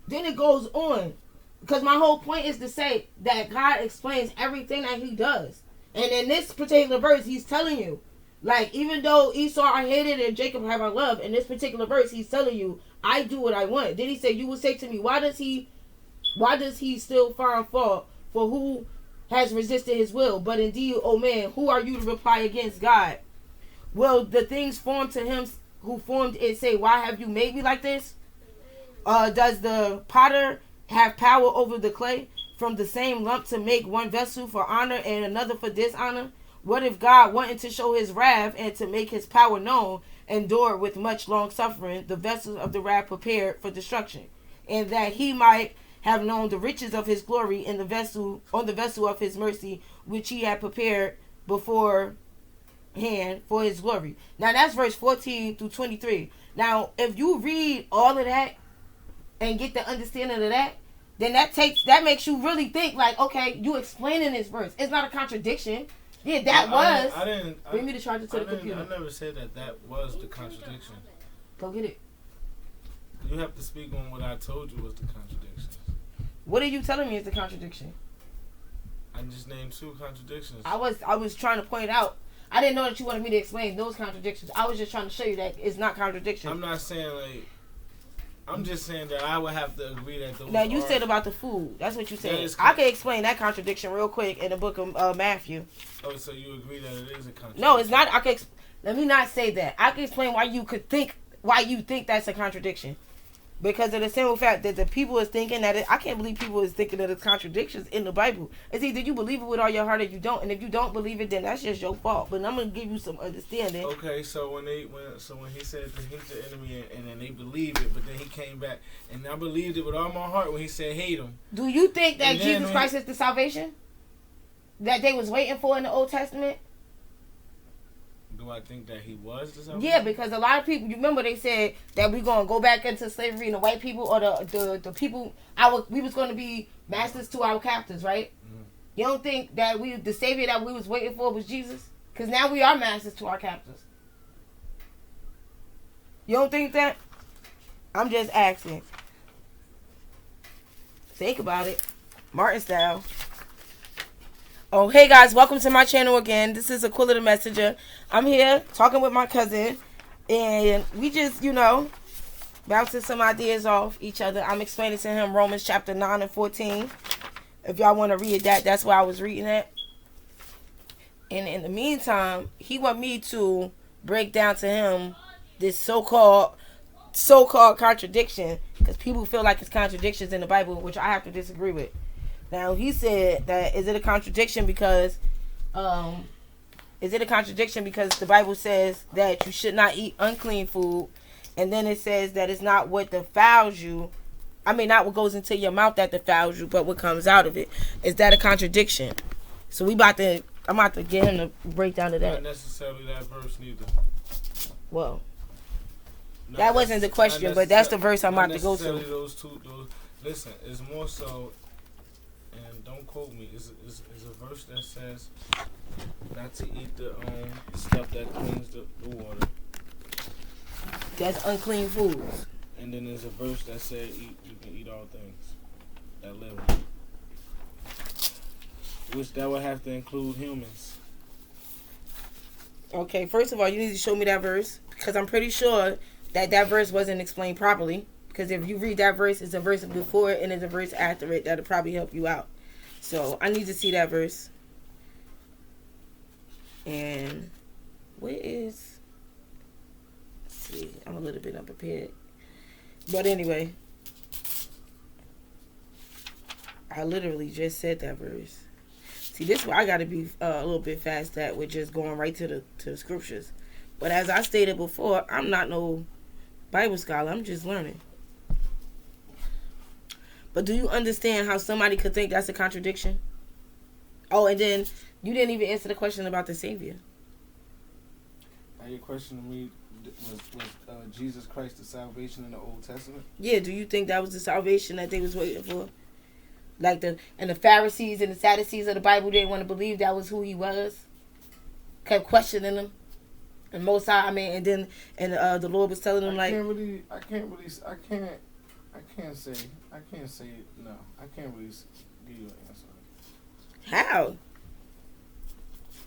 Then it goes on. Because my whole point is to say that God explains everything that he does. And in this particular verse, he's telling you, like, even though Esau I hated and Jacob have I loved, in this particular verse, he's telling you, I do what I want. Then he said, you will say to me, why does he still find fault for who has resisted his will? But indeed, oh man, who are you to reply against God? Will the things formed to him who formed it say, why have you made me like this? Does the potter have power over the clay from the same lump to make one vessel for honor and another for dishonor? What if God, wanting to show his wrath and to make his power known, endured with much long suffering the vessels of the wrath prepared for destruction, and that he might have known the riches of his glory in the vessel on the vessel of his mercy, which he had prepared beforehand for his glory. Now that's verse 14 through 23. Now, if you read all of that and get the understanding of that, then that makes you really think like, okay, you explaining this verse. It's not a contradiction. Yeah, I didn't. Bring me the charger to the computer. I never said that was the contradiction. Go get it. You have to speak on what I told you was the contradiction. What are you telling me is the contradiction? I just named 2 contradictions. I was trying to point out. I didn't know that you wanted me to explain those contradictions. I was just trying to show you that it's not contradiction. I'm not saying like. I'm just saying that I would have to agree that those. Now you said about the food. That's what you said. I can explain that contradiction real quick in the book of Matthew. Oh, so you agree that it is a contradiction? No, it's not. Let me not say that. I can explain why you think that's a contradiction. Because of the simple fact that the people is thinking that I can't believe people is thinking that it's contradictions in the Bible. It's either you believe it with all your heart or you don't, and if you don't believe it, then that's just your fault. But I'm gonna give you some understanding. Okay, so when he said to hate the enemy and then they believed it, but then he came back and I believed it with all my heart when he said hate him. Do you think that Jesus Christ is the salvation that they was waiting for in the Old Testament? Do I think that he was the salvation? Yeah, because a lot of people, you remember they said that we're going to go back into slavery and the white people or the people, we was going to be masters to our captors, right? Mm-hmm. You don't think that the savior that we was waiting for was Jesus? Because now we are masters to our captors. You don't think that? I'm just asking. Think about it. Martin style. Oh, hey guys, welcome to my channel again. This is Aquila the Messenger. I'm here talking with my cousin, and we just, bouncing some ideas off each other. I'm explaining to him Romans chapter 9 and 14. If y'all want to read that, that's where I was reading it. And in the meantime, he want me to break down to him this so-called contradiction, because people feel like it's contradictions in the Bible, which I have to disagree with. Now, he said that is it a contradiction because the Bible says that you should not eat unclean food, and then it says that it's not what defiles you. I mean, not what goes into your mouth that defiles you, but what comes out of it. Is that a contradiction? So I'm about to get him to break down to that. Not necessarily that verse neither. Well, that wasn't the question, but that's the verse I'm about to go to. Listen, it's more so. And don't quote me. It's a verse that says not to eat the stuff that cleans the water. That's unclean foods. And then there's a verse that says you can eat all things that live. Which that would have to include humans. Okay, first of all, you need to show me that verse, because I'm pretty sure that verse wasn't explained properly. Because if you read that verse, it's a verse before it and it's a verse after it. That'll probably help you out. So I need to see that verse. And where is... Let's see. I'm a little bit unprepared. But anyway. I literally just said that verse. See, this is where I got to be a little bit fast at with just going right to the scriptures. But as I stated before, I'm not no Bible scholar. I'm just learning. But do you understand how somebody could think that's a contradiction? Oh, and then you didn't even answer the question about the Savior. Your question to me was Jesus Christ the salvation in the Old Testament? Yeah, do you think that was the salvation that they was waiting for? Like the Pharisees and the Sadducees of the Bible didn't want to believe that was who he was. Kept questioning him. And most time, and the Lord was telling them I can't I can't say no. I can't really give you an answer. How?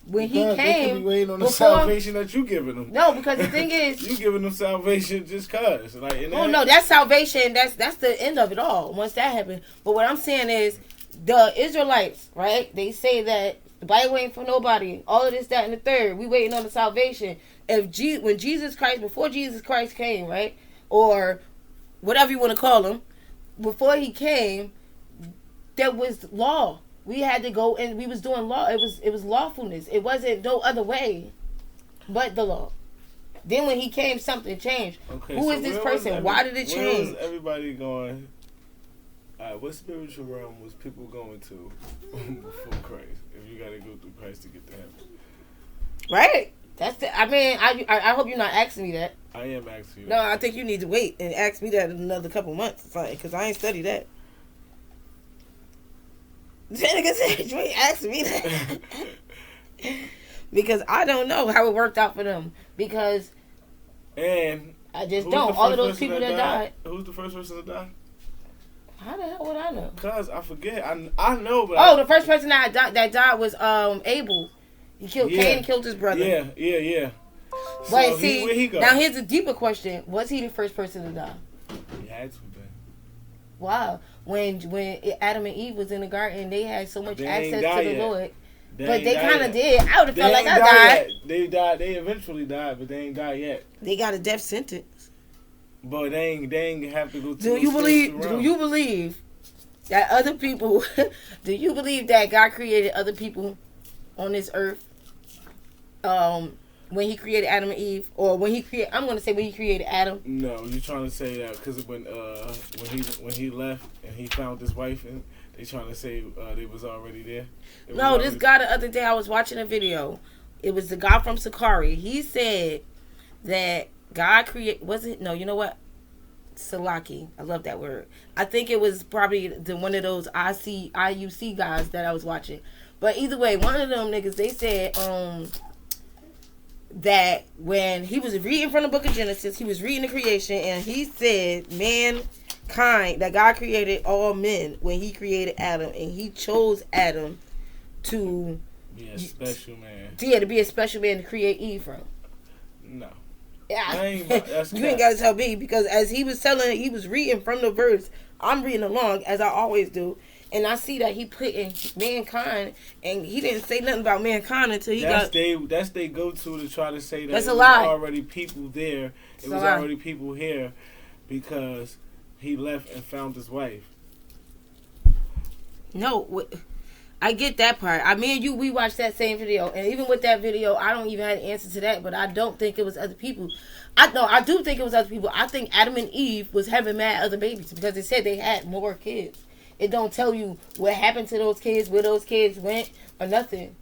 When Because he came, they could be waiting on the before, salvation that you giving them. No, because the thing is, you giving them salvation just cause. Like, oh no, that's salvation. That's the end of it all. Once that happened, but what I'm saying is, the Israelites, right? They say that the Bible ain't for nobody. All of this, that, and the third. We waiting on the salvation. When Jesus Christ, before Jesus Christ came, right, or whatever you want to call him, before he came, there was law. We had to go and we was doing law. It was lawfulness. It wasn't no other way but the law. Then when he came, something changed. Okay, Who is this person? Why did it change? Where was everybody going? What spiritual realm was people going to before Christ? If you got to go through Christ to get to heaven, right? That's the. I mean, I hope you're not asking me that. I am asking you. No, I think you need to wait and ask me that in another couple months, because I ain't studied that. Nigga said, you ain't asking me that. Because I don't know how it worked out for them. Because and I just don't. All of those people that died. Who's the first person to die? How the hell would I know? Cause I forget. I know, but the first person that died was Abel. He killed Cain and killed his brother. Yeah. But So see, where he go? now here's a deeper question: was he the first person to die? He had to be. Wow. When Adam and Eve was in the garden, they had so much access to the yet. Lord. They but they kind of did. I would have they felt like I died. died. They died. They eventually died, but they ain't died yet. They got a death sentence. But they ain't have to go to. Do you believe that other people? Do you believe that God created other people on this earth? When he created Adam and Eve, or when he created Adam. No, you're trying to say that because when he left and he found his wife, and they trying to say they was already there. No, this guy the other day I was watching a video. It was the guy from Sakari. He said that God created. Was it? No, you know what? Salaki. I love that word. I think it was probably one of those IUC guys that I was watching. But either way, one of them niggas, they said that when he was reading from the book of Genesis, he was reading the creation, and he said mankind, that God created all men when he created Adam, and he chose Adam to be a special man. Yeah, to be a special man to create Eve from. No. Yeah. You ain't got to tell me, because as he was reading from the verse, I'm reading along as I always do. And I see that he put in mankind, and he didn't say nothing about mankind until he that's they go to try to say that that's it a was lie. Already people there. It was already people here because he left and found his wife. No, I get that part. Me and you, we watched that same video, and even with that video, I don't even have an answer to that. But I don't think it was other people. I do think it was other people. I think Adam and Eve was having mad other babies because they said they had more kids. It don't tell you what happened to those kids, where those kids went, or nothing.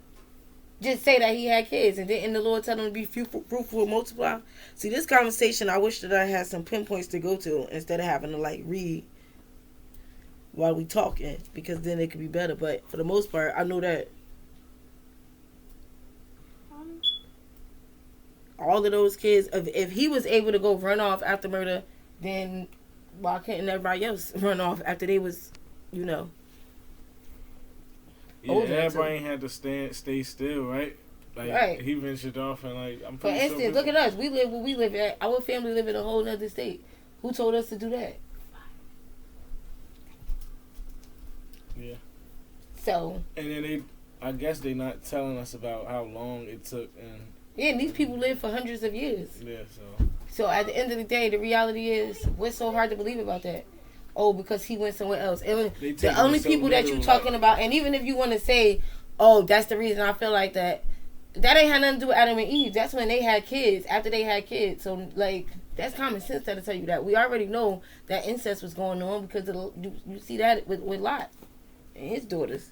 Just say that he had kids, and didn't the Lord tell him to be fruitful and multiply? See, this conversation, I wish that I had some pinpoints to go to instead of having to read while we talking, because then it could be better. But for the most part, I know that all of those kids, if he was able to go run off after murder, then why couldn't everybody else run off after they was, Yeah, everybody ain't had to stay still, right? Right. He ventured off and I'm for instance, look at us. We live where we live at. Our family live in a whole other state. Who told us to do that? Yeah. So. And then I guess they not telling us about how long it took and these people live for hundreds of years. Yeah, So at the end of the day, the reality is, what's so hard to believe about that? Oh, because he went somewhere else. And the only people that you talking about, and even if you want to say, oh, that's the reason I feel like that, that ain't had nothing to do with Adam and Eve. That's when they had kids, after they had kids. So, that's common sense that'll tell you that. We already know that incest was going on because you see that with Lot and his daughters.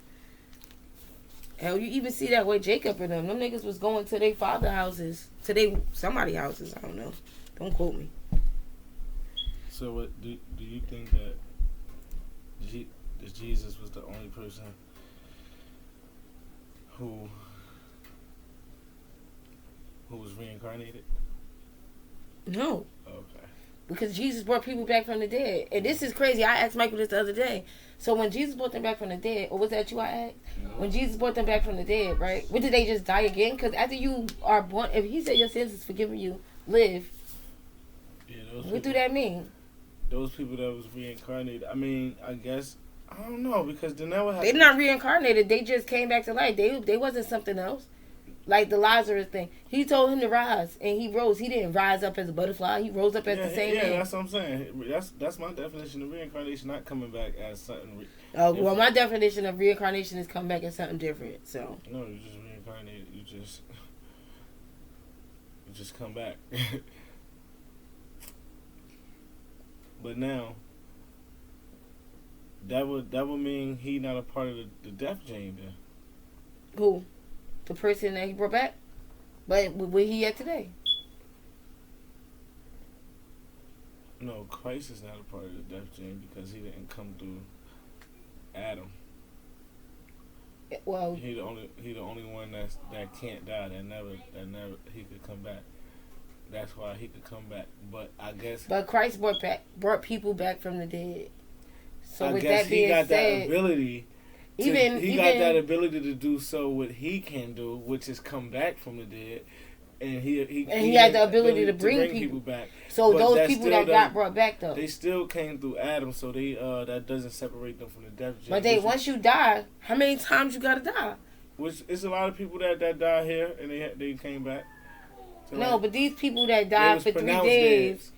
Hell, you even see that with Jacob and them. Them niggas was going to their father houses, to somebody houses. I don't know. Don't quote me. So, what do you think that Jesus was the only person who was reincarnated? No. Okay. Because Jesus brought people back from the dead. And this is crazy. I asked Michael this the other day. So when Jesus brought them back from the dead, or was that you I asked? When Jesus brought them back from the dead, right? What, did they just die again? Because after you are born, if he said your sins is forgiven you, live. Yeah, What do that mean? Those people that was reincarnated, I mean, I guess, I don't know, because they never had... They're not reincarnated. They just came back to life. They wasn't something else. Like the Lazarus thing. He told him to rise, and he rose. He didn't rise up as a butterfly. He rose up as the same man. Yeah, that's what I'm saying. That's my definition of reincarnation, not coming back as something well, my definition of reincarnation is come back as something different. So no, you just reincarnated. You just come back. But now, that would mean he not a part of the death chain then. Who? The person that he brought back? But where he at today? No, Christ is not a part of the death chain because he didn't come through Adam. Well, he the only one that can't die. That never he could come back. That's why he could come back. But I guess. But Christ brought people back from the dead. So I with guess that being he got said, that ability. He got that ability to do so what he can do, which is come back from the dead, and he had the ability to bring people back. So but those people that got brought back though, they still came through Adam, so they that doesn't separate them from the death. But once you die, how many times you gotta die? Which it's a lot of people that died here and they came back. So no, but these people that died for 3 days. Dead.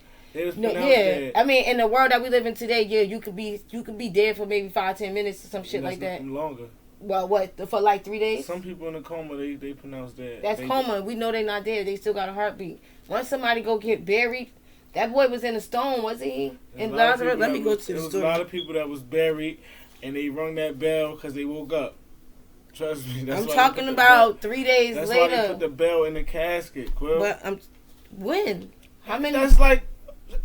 No, yeah, I mean, in the world that we live in today, yeah, you could be dead for maybe 5-10 minutes or some shit like that. Longer. Well, what for like 3 days? Some people in a coma they pronounce dead. That's coma. We know they're not dead. They still got a heartbeat. Once somebody go get buried, that boy was in a stone, wasn't he? In Lazarus. Let me go to the story. There was a lot of people that was buried, and they rung that bell because they woke up. Trust me. That's I'm talking about 3 days later. That's why they put the bell in the casket, Quill. But when? How many? That's like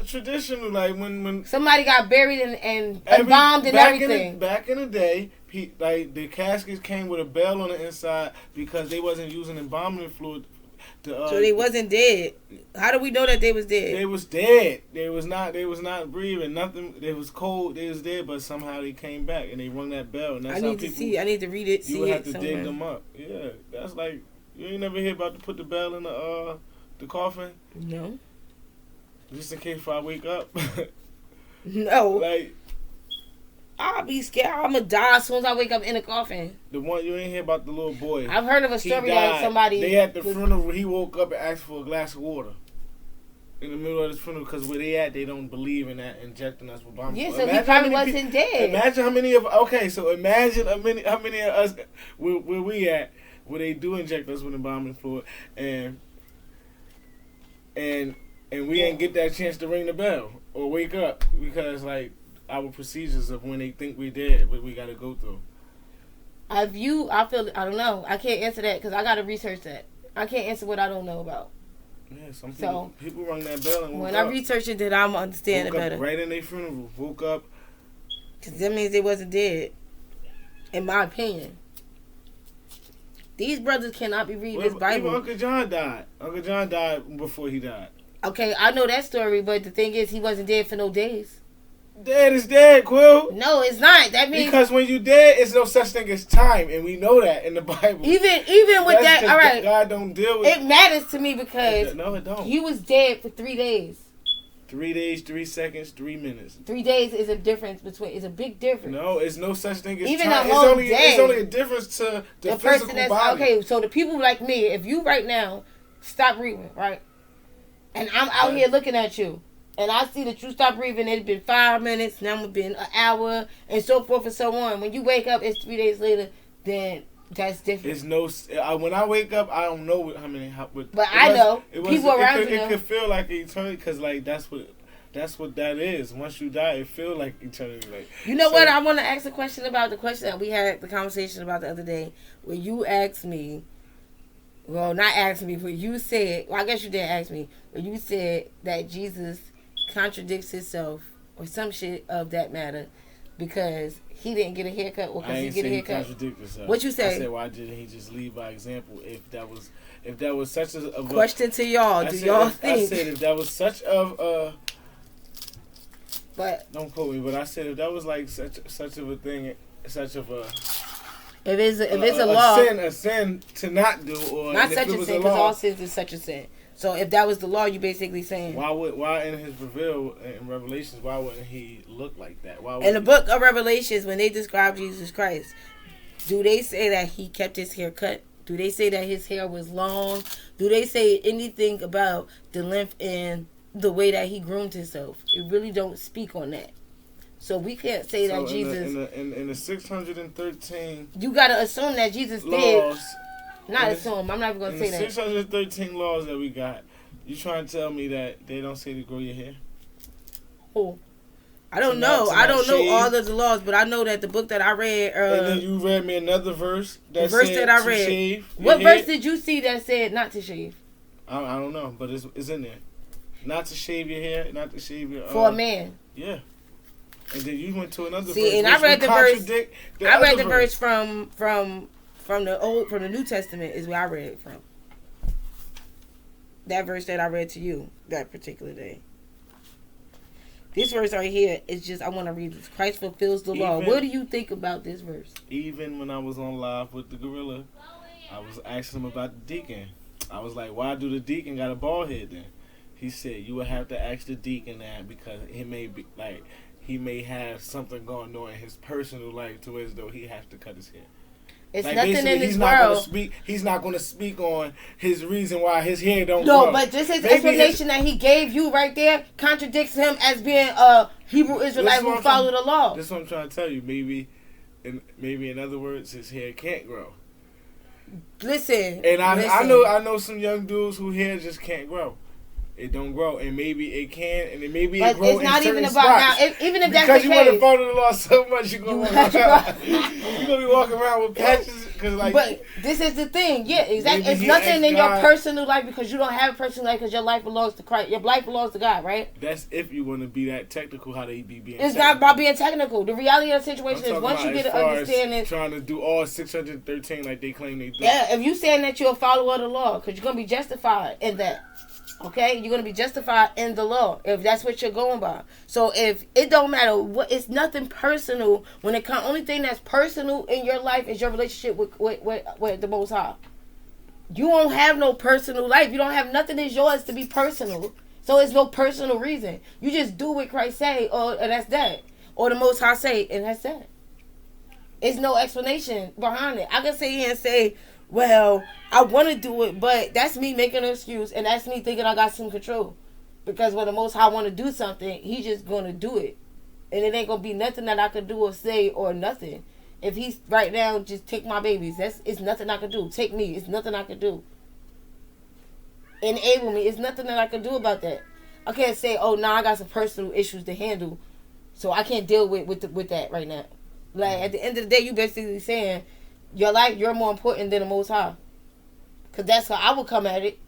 traditional, like when somebody got buried and embalmed and everything. Back in the day, like the caskets came with a bell on the inside because they wasn't using embalming fluid. So they wasn't dead. How do we know that they was dead? They was dead. They was not breathing. Nothing. They was cold. They was dead, but somehow they came back and they rung that bell. And that's I need to read it. You would have to dig them up. Yeah, that's like you ain't never hear about to put the bell in the coffin. No. Just in case if I wake up. No. Like, I'll be scared. I'm going to die as soon as I wake up in a coffin. The one you ain't hear about the little boy. I've heard of a story that somebody... They had the funeral. He woke up and asked for a glass of water in the middle of this funeral because where they at, they don't believe in that injecting us with bombs. Yeah, so he probably wasn't dead. Imagine how many of... Okay, so imagine how many of us... Where we at, where they do inject us with embalming fluid and we ain't get that chance to ring the bell or wake up because, like, our procedures of when they think we dead, what we got to go through. I don't know. I can't answer that because I got to research that. I can't answer what I don't know about. Yeah, some people rung that bell and woke when up. I research it, then I'm understand it better. Right in their funeral, woke up. Because that means they wasn't dead, in my opinion. These brothers cannot be reading this Bible. Even Uncle John died. Uncle John died before he died. Okay, I know that story, but the thing is, he wasn't dead for no days. Dead is dead, Quill. No, it's not. That means because when you dead, it's no such thing as time, and we know that in the Bible. Even with that, all right. God don't deal with it. Matters to me because no, it don't. He was dead for 3 days. 3 days, 3 seconds, 3 minutes. 3 days is a difference between. It's a big difference. No, it's no such thing as even time. A whole day. It's only a difference to the physical person that's body. Okay. So the people like me, if you right now stop breathing, right, and I'm out here looking at you. And I see that you stop breathing, it's been 5 minutes, now it's been an hour, and so forth and so on. When you wake up, it's 3 days later, then that's different. It's no. When I wake up, I don't know how many. But I know. People around you know. It could feel like eternity, because like that's what that is. Once you die, it feels like eternity. Like, you know what? I want to ask a question about the question that we had the conversation about the other day, where you asked me. Well, not asked me, but you said. Well, I guess you didn't ask me, but you said that Jesus contradicts himself or some shit of that matter because he didn't get a haircut or because he get a haircut. What you say? I said, why didn't he just lead by example? If that was such a question to y'all, y'all think? I said if that was such of But don't quote me, but I said if that was like such of a thing, such of a if it's a law, a sin to not do, or not such a sin, because all sins is such a sin. So if that was the law, you basically saying why in his in Revelations, why wouldn't he look like that? In the book of Revelations, when they describe Jesus Christ, do they say that he kept his hair cut? Do they say that his hair was long? Do they say anything about the length and the way that he groomed himself? It really don't speak on that. So we can't say that Jesus... In the 613... You got to assume that Jesus laws, did... Not assume. I'm not even going to say that. 613 laws that we got, you trying to tell me that they don't say to grow your hair? Oh. I don't know. I don't know all of the laws, but I know that the book that I read... and then you read me another verse that said I read. Shave what verse did you see that said not to shave? I don't know, but it's in there. Not to shave your hair, not to shave your... For a man. Yeah. And then you went to another verse. See, and I read the verse... I read the verse from the New Testament is where I read it from. That verse that I read to you that particular day. This verse right here is just, I want to read this. Christ fulfills the law. What do you think about this verse? Even when I was on live with the gorilla, I was asking him about the deacon. I was like, why do the deacon got a bald head then? He said, you would have to ask the deacon that because he may have something going on in his personal life to as though he has to cut his hair. It's like nothing in this world. He's not going to speak on his reason why his hair don't grow. No, but this is explanation that he gave you right there contradicts him as being a Hebrew Israelite who followed the law. This is what I'm trying to tell you. Maybe in other words, his hair can't grow. Listen. And I know some young dudes whose hair just can't grow. It don't grow, and maybe it can, and then maybe it grows. But it's not even about now. Even if that's the case, because you want to follow the law so much, you're gonna be walking around with patches. But this is the thing, yeah, exactly. It's nothing in your personal life because you don't have a personal life because your life belongs to Christ. Your life belongs to God, right? That's if you want to be that technical. How they be being? It's not about being technical. The reality of the situation is once you get an understanding, trying to do all 613 like they claim they do. Yeah, if you saying that you're a follower of the law, because you're gonna be justified in that. Okay, you're gonna be justified in the law if that's what you're going by. So if it don't matter what, it's nothing personal when it comes. Only thing that's personal in your life is your relationship with the Most High. You won't have no personal life. You don't have nothing is yours to be personal. So it's no personal reason. You just do what Christ say, or that's that, or the Most High say, and that's that. It's no explanation behind it. I can sit here and say, well, I want to do it, but that's me making an excuse, and that's me thinking I got some control. Because when the Most High want to do something, He's just going to do it. And it ain't going to be nothing that I could do or say or nothing. If He's right now, just take my babies. It's nothing I can do. Take me. It's nothing I can do. Enable me. It's nothing that I can do about that. I can't say, oh, now I got some personal issues to handle, so I can't deal with that right now. Like, at the end of the day, you basically saying, your life, you're more important than the Most High. Because that's how I would come at it.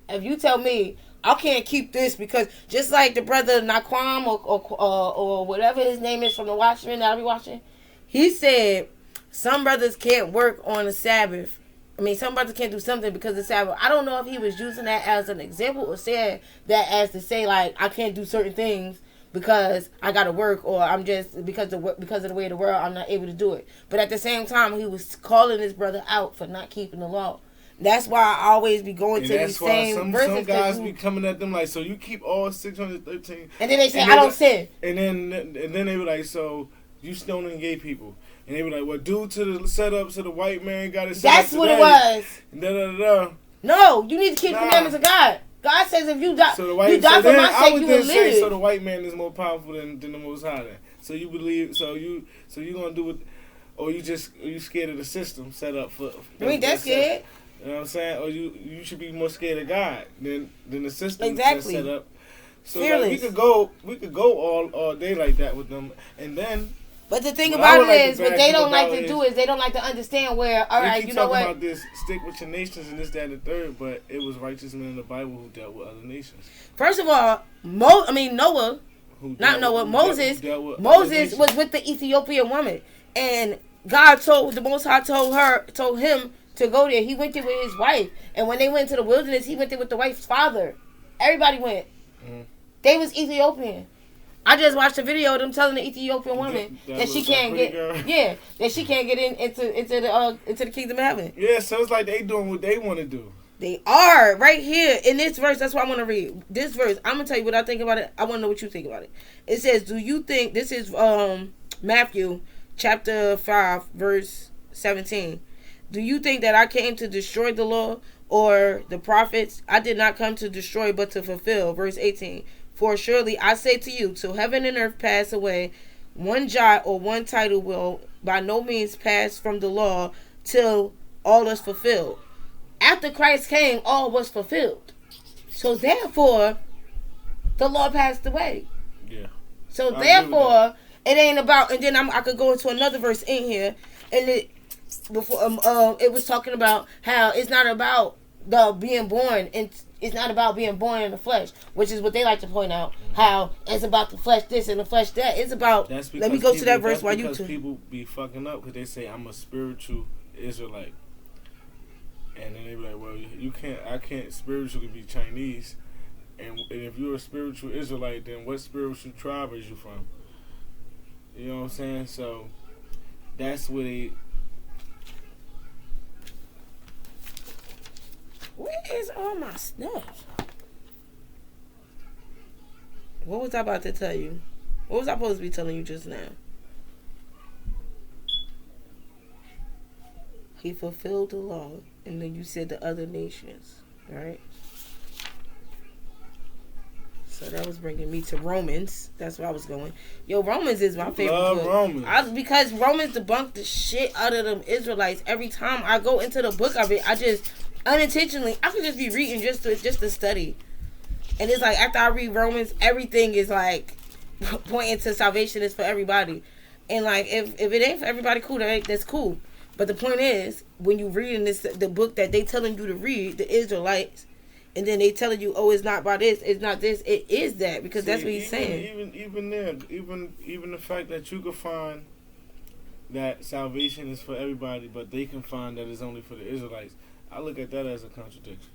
If you tell me, I can't keep this because just like the brother Naquam or whatever his name is from the Watchmen that I'll be watching, he said some brothers can't work on the Sabbath. I mean, some brothers can't do something because of the Sabbath. I don't know if he was using that as an example or said that as to say, like, I can't do certain things because I gotta work, or I'm just because of the way of the world I'm not able to do it. But at the same time, he was calling his brother out for not keeping the law. That's why I always be going to these same verses. Some guys be coming at them like, so you keep all 613, and then they say I don't sin. And then they were like, so you stoning gay people, and they were like, well, due to the setup, so the white man got it. That's what it was. Da da da. No, you need to keep the commandments of God. God says if you die, you die for my sake, you will live. So the white man is more powerful than the Most High. Then. So you believe? So you gonna do it, or you scared of the system set up for? You ain't that scared. You know what I'm saying? Or you should be more scared of God than the system exactly set up. So like, we could go all day like that with them, and then. But the thing about it is, what they don't like to do is they don't like to understand where, all right, you know what? About this, stick with your nations and this, that, and the third, but it was righteous men in the Bible who dealt with other nations. First of all, Noah, Moses was with the Ethiopian woman, and God the Most High told him to go there. He went there with his wife, and when they went to the wilderness, he went there with the wife's father. Everybody went. Mm-hmm. They was Ethiopian. I just watched a video of them telling the Ethiopian woman that she can't get, that she can't get into the kingdom of heaven. Yeah, so it's like they doing what they want to do. They are right here in this verse. That's what I want to read. This verse, I'm gonna tell you what I think about it. I want to know what you think about it. It says, "Do you think this is Matthew chapter 5 verse 17? Do you think that I came to destroy the law or the prophets? I did not come to destroy, but to fulfill." Verse 18. "For surely I say to you, till heaven and earth pass away, one jot or one title will by no means pass from the law till all is fulfilled." After Christ came, all was fulfilled. So therefore, the law passed away. Yeah. So therefore, it ain't about. And then I could go into another verse in here, and it was talking about how it's not about the being born, and it's not about being born in the flesh, which is what they like to point out. How it's about the flesh this and the flesh that. It's about. Let me go to that verse while you two. People be fucking up because they say I'm a spiritual Israelite. And then they be like, well, you can't. I can't spiritually be Chinese, and if you're a spiritual Israelite, then what spiritual tribe is you from? You know what I'm saying? So that's what they. Where is all my stuff? What was I about to tell you? What was I supposed to be telling you just now? He fulfilled the law. And then you said the other nations, right? So that was bringing me to Romans. That's where I was going. Yo, Romans is my favorite book. Romans. Because Romans debunked the shit out of them Israelites. Every time I go into the book of it, I just unintentionally, I could just be reading just to study. And it's like after I read Romans, everything is like pointing to salvation is for everybody. And like if it ain't for everybody, cool. That's cool. But the point is, when you reading the book that they telling you to read, the Israelites, and then they telling you, oh, it's not about this, it's not this, it is that, because that's what he's saying. Even the fact that you could find that salvation is for everybody, but they can find that it's only for the Israelites, I look at that as a contradiction.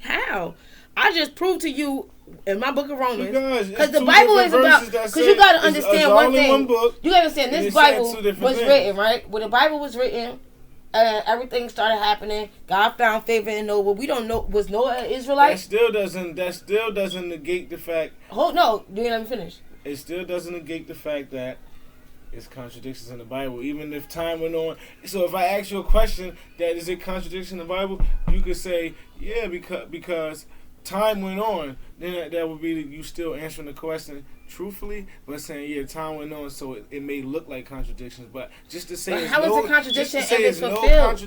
How? I just proved to you in my book of Romans, because the Bible is about. Because you got to understand one thing. You got to understand this Bible was written right when the Bible was written. Everything started happening. God found favor in Noah. We don't know, was Noah an Israelite? That still doesn't negate the fact. No, you let me finish. It still doesn't negate the fact that it's contradictions in the Bible, even if time went on. So if I ask you a question that is a contradiction in the Bible, you could say, yeah, because time went on. Then that would be you still answering the question truthfully, but saying, yeah, time went on, so it may look like contradictions. But just to say, but how is it contradiction if it's fulfilled?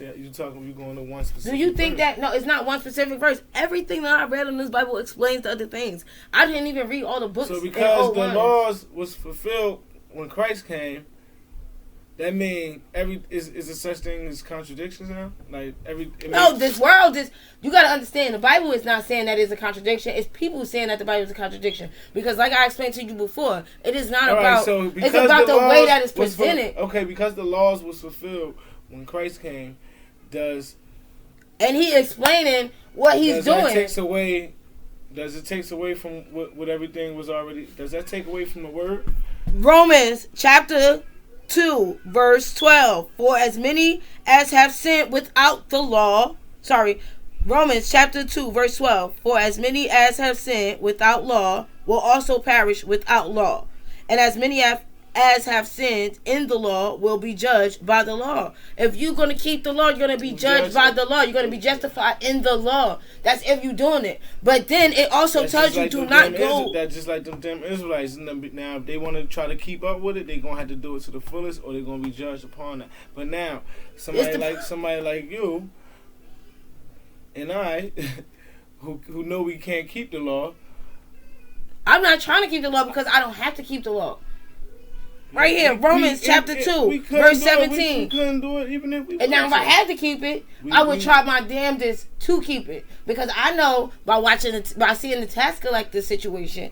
You going to one specific. Do you think that no? It's not one specific verse. Everything that I read in this Bible explains the other things. I didn't even read all the books. So because the laws was fulfilled when Christ came, that means is there such thing as contradictions now? This world is. You got to understand. The Bible is not saying that it's a contradiction. It's people saying that the Bible is a contradiction. Because, like I explained to you before, it is not about. It's about the way that it's presented. Because the laws was fulfilled when Christ came, and he explaining what he's doing. Does it take away from what everything was already? Does that take away from the word? Romans chapter 2 verse 12. For as many as have sinned without the law. Romans chapter 2 verse 12. For as many as have sinned without law will also perish without law. And as many as have sinned in the law will be judged by the law. If you're going to keep the law, you're going to be judged by the law. You're going to be justified in the law. That's if you're doing it. But then it also tells you to not go. That's just like them damn Israelites. Now, if they want to try to keep up with it, they're going to have to do it to the fullest, or they're going to be judged upon that. But now, somebody like you and I, who know we can't keep the law. I'm not trying to keep the law because I don't have to keep the law. Right here, Romans chapter 2, verse 17. We couldn't do it even if we And now if I had to keep it, I would try my damnedest to keep it. Because I know by seeing the task like this situation,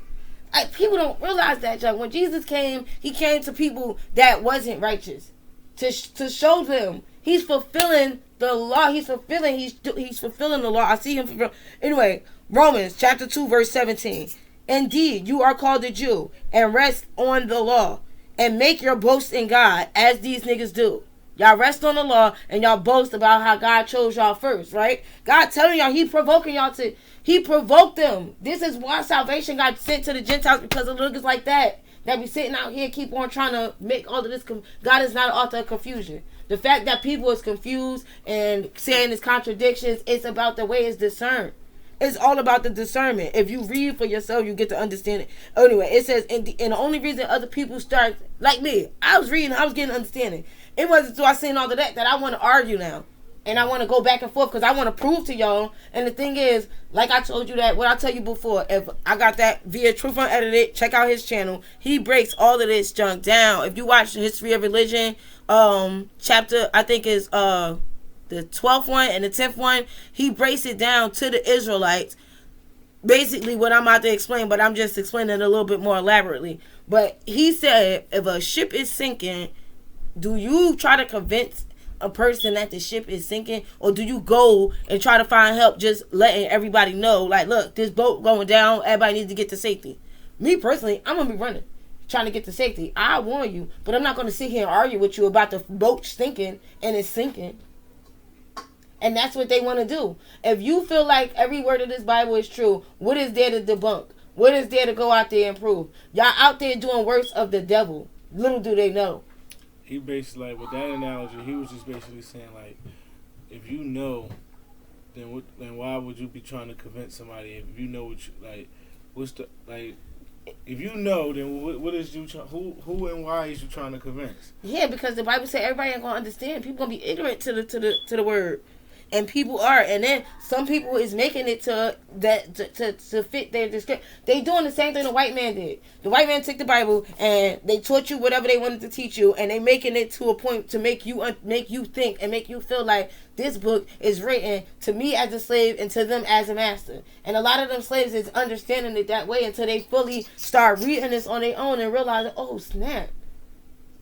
people don't realize that, John. When Jesus came, he came to people that wasn't righteous. To show them he's fulfilling the law. He's fulfilling the law. I see him fulfill. Anyway, Romans chapter 2, verse 17. Indeed, you are called a Jew, and rest on the law, and make your boast in God, as these niggas do. Y'all rest on the law, and y'all boast about how God chose y'all first, right? God telling y'all, he provoking y'all to, he provoked them. This is why salvation got sent to the Gentiles, because of niggas like that be sitting out here, keep on trying to make all of this. God is not an author of confusion. The fact that people is confused and saying it's contradictions, it's about the way it's discerned. It's all about the discernment. If you read for yourself, you get to understand it. Anyway, it says, and the only reason other people start, like me, I was reading, I was getting understanding. It wasn't until I seen all of that I want to argue now. And I want to go back and forth because I want to prove to y'all. And the thing is, like I told you that, what I tell you before, if I got that via Truth Unedited, check out his channel. He breaks all of this junk down. If you watch the History of Religion, chapter, I think is the 12th one and the 10th one, he breaks it down to the Israelites. Basically what I'm about to explain, but I'm just explaining it a little bit more elaborately. But he said, if a ship is sinking, do you try to convince a person that the ship is sinking, or do you go and try to find help, just letting everybody know, like, look, this boat going down, everybody needs to get to safety? Me personally, I'm gonna be running, trying to get to safety. I warn you, but I'm not gonna sit here and argue with you about the boat sinking, and it's sinking. And that's what they want to do. If you feel like every word of this Bible is true, what is there to debunk? What is there to go out there and prove? Y'all out there doing works of the devil. Little do they know. He basically, like, with that analogy, he was just basically saying, like, if you know, then why would you be trying to convince somebody? If you know what you, like, what's the, like, if you know, then what is you, who and why is you trying to convince? Yeah, because the Bible said everybody ain't gonna understand. People gonna be ignorant to the word. And people are, and then some people is making it to fit their description. They doing the same thing the white man did. The white man took the Bible and they taught you whatever they wanted to teach you, and they making it to a point to make you think and make you feel like this book is written to me as a slave and to them as a master. And a lot of them slaves is understanding it that way until they fully start reading this on their own and realize, oh snap,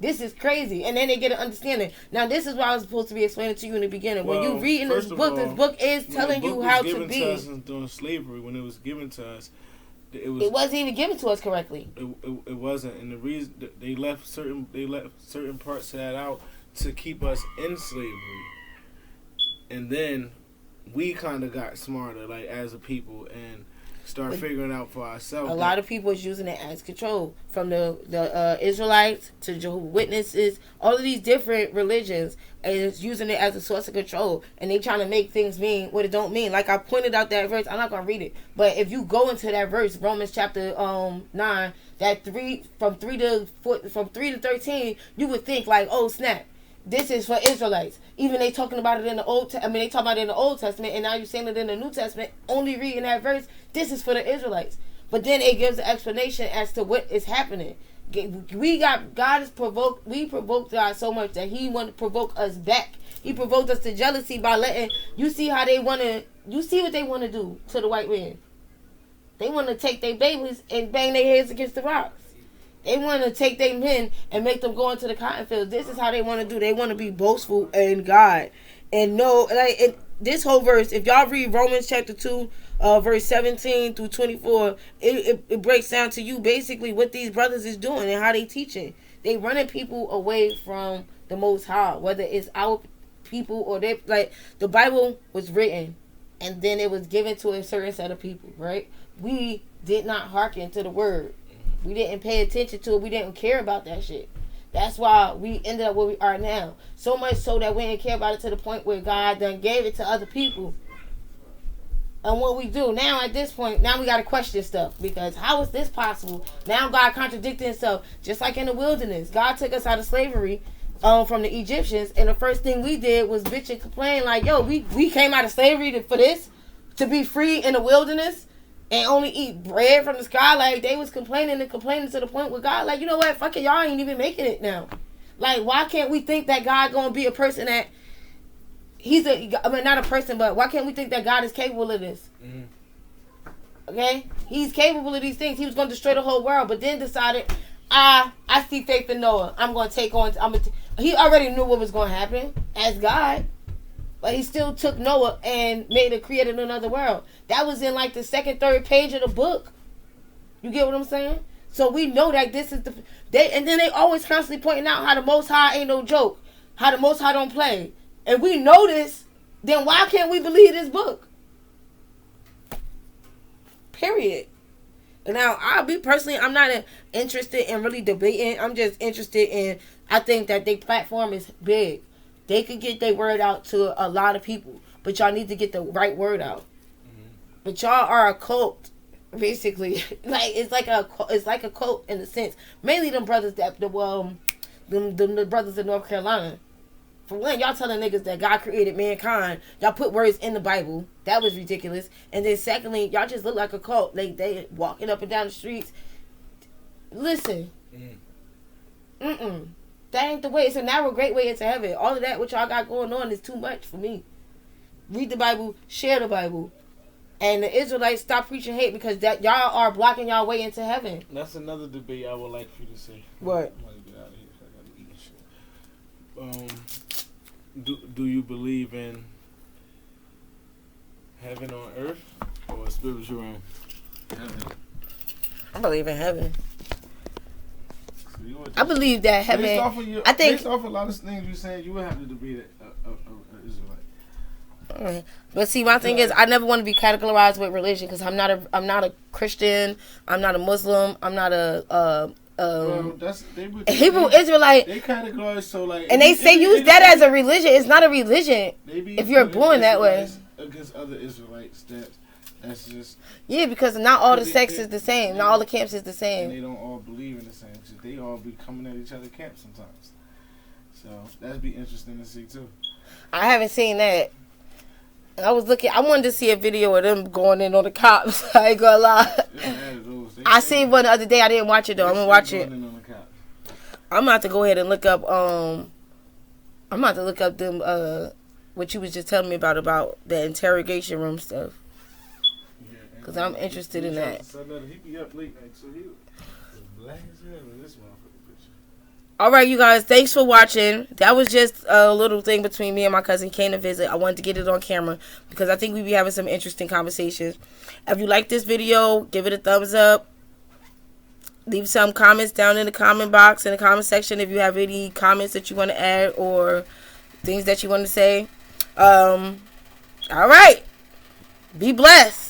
this is crazy. And then they get an understanding. Now, this is what I was supposed to be explaining to you in the beginning. Well, when you read in this book is telling you how to be. To us during slavery, when it was given to us, it wasn't even given to us correctly. It wasn't, and the reason they left certain parts of that out to keep us in slavery, and then we kind of got smarter, like, as a people, and start figuring out for ourselves. A lot of people is using it as control, from the Israelites to Jehovah's Witnesses, all of these different religions, and it's using it as a source of control, and they trying to make things mean what it don't mean. Like I pointed out that verse, I'm not gonna read it, but if you go into that verse, Romans chapter 9, that from 3 to 13, you would think like, oh snap, this is for Israelites. Even they talking about it in the they talk about it in the Old Testament, and now you're saying it in the New Testament. Only reading that verse, this is for the Israelites. But then it gives an explanation as to what is happening. We provoked God so much that He want to provoke us back. He provoked us to jealousy by letting you see how they want to. You see what they want to do to the white man. They want to take their babies and bang their heads against the rocks. They want to take their men and make them go into the cotton fields. This is how they want to do. They want to be boastful in God. And no, like this whole verse, if y'all read Romans chapter 2, verse 17 through 24, it breaks down to you basically what these brothers is doing and how they teaching. They running people away from the Most High, whether it's our people or they, like, the Bible was written and then it was given to a certain set of people, right? We did not hearken to the word. We didn't pay attention to it. We didn't care about that shit. That's why we ended up where we are now. So much so that we didn't care about it to the point where God done gave it to other people. And what we do now at this point, now we got to question stuff. Because how is this possible? Now God contradicted himself. Just like in the wilderness. God took us out of slavery from the Egyptians. And the first thing we did was bitch and complain like, yo, we came out of slavery for this? To be free in the wilderness? And only eat bread from the sky. Like, they was complaining to the point where God, like, you know what, fuck it, y'all ain't even making it now. Like, why can't we think that God gonna be a person that not a person, but why can't we think that God is capable of this? Mm-hmm. Okay, He's capable of these things. He was gonna destroy the whole world, but then decided, I see faith in Noah. I'm gonna take on. He already knew what was gonna happen as God. But he still took Noah and created another world. That was in like the second, third page of the book. You get what I'm saying? So we know that this is and then they always constantly pointing out how the Most High ain't no joke, how the Most High don't play. And we know this, then why can't we believe this book? Period. Now, I'll be personally, I'm not interested in really debating. I'm just interested in, I think that their platform is big. They could get their word out to a lot of people, but y'all need to get the right word out. Mm-hmm. But y'all are a cult, basically. Like it's like a cult in a sense. Mainly them brothers that the brothers in North Carolina. For one, y'all telling niggas that God created mankind. Y'all put words in the Bible. That was ridiculous. And then secondly, y'all just look like a cult. Like they walking up and down the streets. Listen. That ain't the way. It's a narrow, great way into heaven. All of that, what y'all got going on, is too much for me. Read the Bible. Share the Bible. And the Israelites, stop preaching hate because that y'all are blocking y'all way into heaven. That's another debate I would like for you to say. What? I'm gonna get out of here because I gotta eat shit. Do you believe in heaven on earth or a spiritual realm? Heaven. I believe in heaven. So I believe that heaven. Based off a lot of things you're saying, you would have to debate an Israelite. But see, my thing is, I never want to be categorized with religion because I'm not a Christian. I'm not a Muslim. I'm not a Hebrew Israelite. They categorize so like, and they say use that as a religion. It's not a religion if you're born that way. Against other Israelites, that's just because not all the sects is the same. Not all the camps is the same. And they don't all believe in the same. So they all be coming at each other camps sometimes. So that'd be interesting to see too. I haven't seen that. I wanted to see a video of them going in on the cops. I ain't gonna lie. I seen one the other day. I didn't watch it though. I'm gonna watch it. I'm gonna have to go ahead and look up. I'm gonna have to look up them. What you was just telling me about the interrogation room stuff. Because I'm interested in that. He be up late night, so he was black as hell in this motherfucker picture. All right, you guys. Thanks for watching. That was just a little thing between me and my cousin came to visit. I wanted to get it on camera because I think we be having some interesting conversations. If you like this video, give it a thumbs up. Leave some comments down in the comment box, in the comment section, if you have any comments that you want to add or things that you want to say. All right. Be blessed.